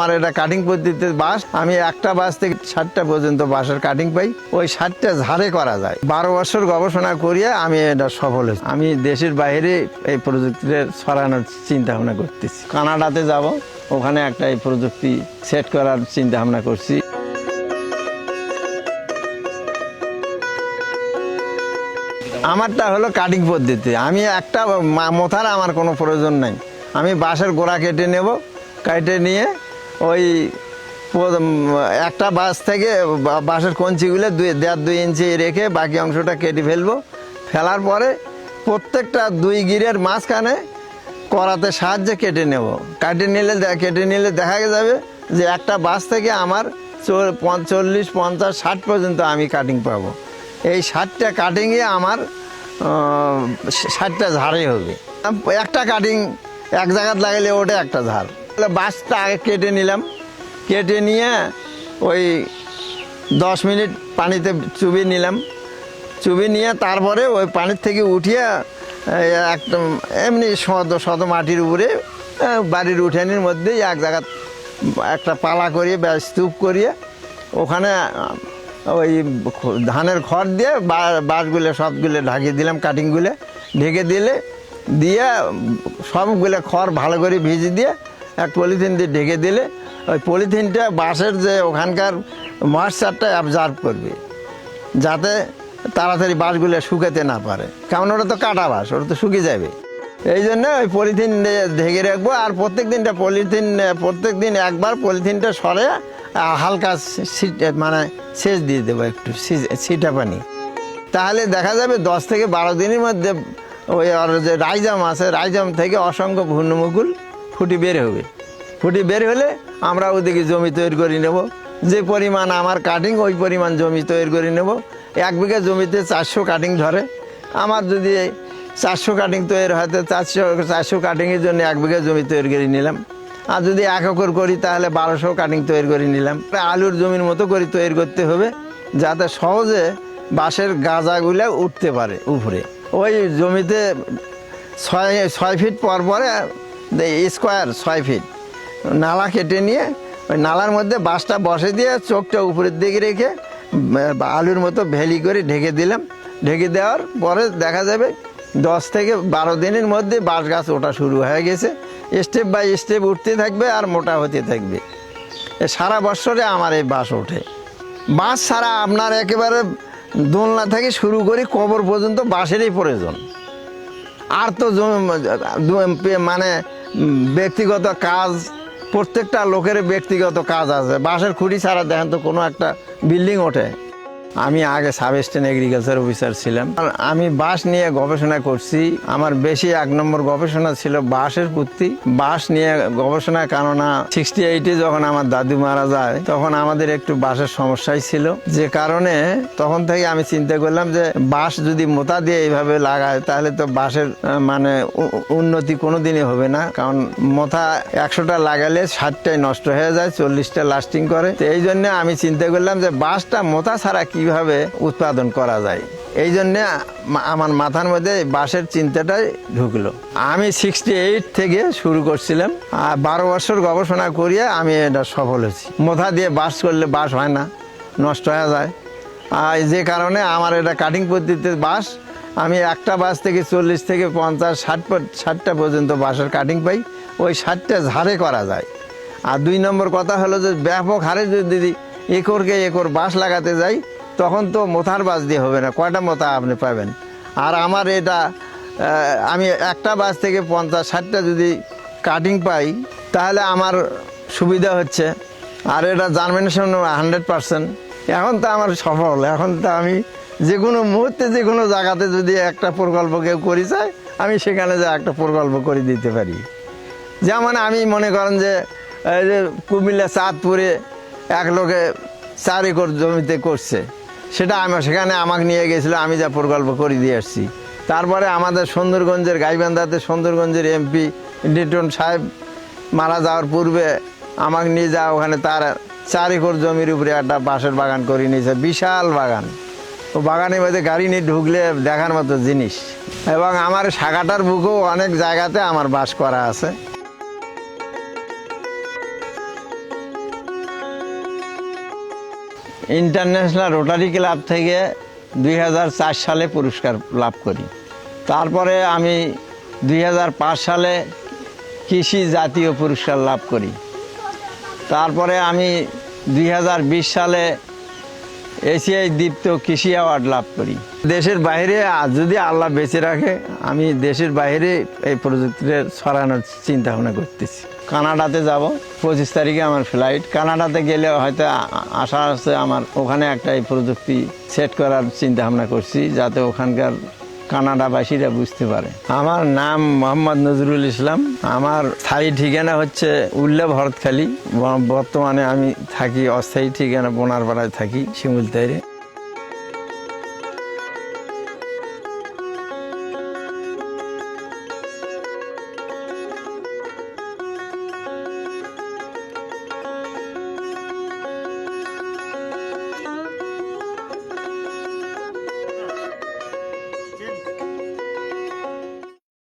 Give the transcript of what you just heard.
আমার এটা কাটিং পদ্ধতিতে বাঁশ, আমি একটা বাঁশ থেকে 60টা পর্যন্ত বাঁশের কাটিং পাই, ওই 60টা ঝাড়ে করা যায়। 12 বছর গবেষণা করিয়ে আমি এটা সফল হয়েছি। আমি দেশের বাইরে এই প্রযুক্তিটা ছড়ানোর চিন্তা ভাবনা করতেছি। কানাডাতে যাব, ওখানে একটা এই প্রযুক্তি সেট করার চিন্তা ভাবনা করছি। আমারটা হলো কাটিং পদ্ধতি। আমি একটা মোথার আমার কোনো প্রয়োজন নাই। আমি বাঁশের গোড়া কেটে নেব, কেটে নিয়ে ওই একটা বাঁশ থেকে বাঁশের কঞ্চিগুলো 1.5-2 ইঞ্চি রেখে বাকি অংশটা কেটে ফেলবো। ফেলার পরে প্রত্যেকটা 2 গিরের মাঝখানে করাতে সাহায্যে কেটে নেব। কেটে নিলে দেখা যাবে যে একটা বাঁশ থেকে আমার 40, 50, 60 পর্যন্ত আমি কাটিং পাবো। এই 60টা কাটিংয়ে আমার 60টা ঝাড়ই হবে। একটা কাটিং এক জায়গায় লাগালে ওটা একটা ঝাড়। বাঁশটা আগে কেটে নিলাম, কেটে নিয়ে ওই 10 মিনিট পানিতে চুবিয়ে নিলাম, চুবিয়ে নিয়ে তারপরে ওই পানির থেকে উঠিয়ে একদম এমনি শত মাটির উপরে বাড়ির উঠানের মধ্যেই এক জায়গা একটা পালা করিয়ে স্তূপ করিয়ে ওখানে ওই ধানের খড় দিয়ে বাঁশগুলো সবগুলো ঢাকিয়ে দিলাম, কাটিংগুলো ঢেকে দিয়ে সবগুলো খড় ভালো করে ভিজে দিয়ে এক পলিথিন দিয়ে ঢেকে দিলে ওই পলিথিনটা বাঁশের যে ওখানকার ময়েশ্চারটা অ্যাবজর্ব করবে, যাতে তাড়াতাড়ি বাঁশগুলো শুকাতে না পারে, কারণ ওটা তো কাটা বাঁশ, ওটা তো শুকিয়ে যাবে। এই জন্য ওই পলিথিন ঢেকে রাখবো। আর প্রত্যেক দিন একবার পলিথিনটা সরে হালকা মানে সেচ দিয়ে দেবো, একটু ছিটা পানি। তাহলে দেখা যাবে 10 থেকে 12 দিনের মধ্যে ওই আর যে রাইজাম আছে, রাইজাম থেকে অসংখ্য ভূর্ণমুকুল ফুটি বের হবে। ফুটি বের হলে আমরা ওদিকে জমি তৈরি করে নেব। যে পরিমাণ আমার কাটিং ওই পরিমাণ জমি তৈরি করে নেব। 1 বিঘা জমিতে 400 কাটিং ধরে। আমার যদি 400 কাটিং তৈরি হয়, 400 কাটিংয়ের জন্য 1 বিঘা জমি তৈরি করে নিলাম। আর যদি 1 একর করি তাহলে 1200 কাটিং তৈরি করে নিলাম। আলুর জমির মতো করে তৈরি করতে হবে, যাতে সহজে বাঁশের গাজাগুলো উঠতে পারে উপরে। ওই জমিতে 6 ফিট পর পরে স্কোয়ার 6 ফিট নালা কেটে নিয়ে ওই নালার মধ্যে বাঁশটা বসে দিয়ে চোখটা উপরের দিকে রেখে আলুর মতো ভ্যালি করে ঢেকে দিলাম। ঢেকে দেওয়ার পরে দেখা যাবে 10 থেকে 12 দিনের মধ্যে বাঁশ গাছ ওঠা শুরু হয়ে গেছে। স্টেপ বাই স্টেপ উঠতে থাকবে আর মোটা হতে থাকবে। সারা বছরে আমার এই বাঁশ ওঠে। বাঁশ ছাড়া আপনার একেবারে দোলনা থেকে শুরু করে কবর পর্যন্ত বাঁশেরই প্রয়োজন। আর তো মানে ব্যক্তিগত কাজ, প্রত্যেকটা লোকের ব্যক্তিগত কাজ আছে। বাঁশের খুঁটি ছাড়া দেখেন তো কোনো একটা বিল্ডিং ওঠে। আমি আগে সাব অ্যাসিস্ট্যান্ট এগ্রিকালচার অফিসার ছিলাম। আমি বাঁশ নিয়ে গবেষণা করছি। আমার বেশি 1 নম্বর গবেষণা ছিল বাঁশের প্রতি। বাঁশ নিয়ে গবেষণা, কেননা 68-এ যখন আমার দাদু মারা যায় তখন আমাদের একটু বাঁশের সমস্যাই ছিল, যে কারণে তখন থেকে আমি চিন্তা করলাম যে বাঁশ যদি মোতা দিয়ে এইভাবে লাগায় তাহলে তো বাঁশের মানে উন্নতি কোনোদিনই হবে না। কারণ মোতা 100টা লাগালে 60টাই নষ্ট হয়ে যায়, 40টা লাস্টিং করে। তো এই জন্য আমি চিন্তা করলাম যে বাঁশটা মোতা ছাড়া কিভাবে উৎপাদন করা যায়। এই জন্য আমার মাথার মধ্যে বাঁশের চিন্তাটাই ঢুকলো। আমি 68 থেকে শুরু করছিলাম, আর 12 বছর গবেষণা করিয়ে আমি এটা সফল হয়েছি। মোথা দিয়ে বাঁশ করলে বাঁশ হয় না, নষ্ট হয়ে যায়। আর যে কারণে আমার এটা কাটিং পদ্ধতিতে বাঁশ, আমি একটা বাঁশ থেকে 40 থেকে 50, 60টা পর্যন্ত বাঁশের কাটিং পাই, ওই 60টা ঝাড়ে করা যায়। আর 2 নম্বর কথা হলো যে ব্যাপক হারে যদি একরকে একর বাঁশ লাগাতে যাই তখন তো মোথার বাঁশ দিয়ে হবে না, কয়টা মোথা আপনি পাবেন। আর আমার এটা আমি একটা বাঁশ থেকে 50, 60টা যদি কাটিং পাই তাহলে আমার সুবিধা হচ্ছে। আর এটা জার্মিনেশন 100%। এখন তো আমার সফল। এখন তো আমি যে কোনো মুহূর্তে যে কোনো জায়গাতে যদি একটা প্রকল্প কেউ করি চাই, আমি সেখানে যে একটা প্রকল্প করে দিতে পারি। যেমন আমি মনে করেন যে এই যে কুমিল্লা চাঁদপুরে এক লোকে 4 একর জমিতে করছে, সেটা সেখানে আমাকে নিয়ে গেছিলো, আমি যা প্রকল্প করে দিয়ে আসছি। তারপরে আমাদের সুন্দরগঞ্জের গাইবান্ধাতে সুন্দরগঞ্জের এমপি লিটন সাহেব মারা যাওয়ার পূর্বে আমাকে নিয়ে যাওয়া, ওখানে তার 4 একর জমির উপরে একটা বাঁশের বাগান করে নিয়েছে, বিশাল বাগান। ও বাগানের মধ্যে গাড়ি নিয়ে ঢুকলে দেখার মতো জিনিস। এবং আমার শাখাটার বুকেও অনেক জায়গাতে আমার বাস করা আছে। ইন্টারন্যাশনাল রোটারি ক্লাব থেকে 2004 সালে পুরস্কার লাভ করি। তারপরে আমি 2005 সালে কৃষি জাতীয় পুরস্কার লাভ করি। তারপরে আমি 2020 সালে এশিয়ায় দীপ্ত কৃষি অ্যাওয়ার্ড লাভ করি। দেশের বাইরে যদি আল্লাহ বেঁচে রাখে, আমি দেশের বাইরে এই প্রযুক্তিটা ছড়ানোর চিন্তা ভাবনা করতেছি। কানাডাতে যাব, 25 তারিখে আমার ফ্লাইট। কানাডাতে গেলে হয়তো আশা আছে আমার, ওখানে একটা এই প্রযুক্তি সেট করার চিন্তা ভাবনা করছি, যাতে ওখানকার কানাডাবাসীরা বুঝতে পারে। আমার নাম মোহাম্মদ নজরুল ইসলাম। আমার স্থায়ী ঠিকানা হচ্ছে উল্লা ভরতখালী। বর্তমানে আমি থাকি অস্থায়ী ঠিকানা বোনারপাড়ায় থাকি, শিমুলতাইরে।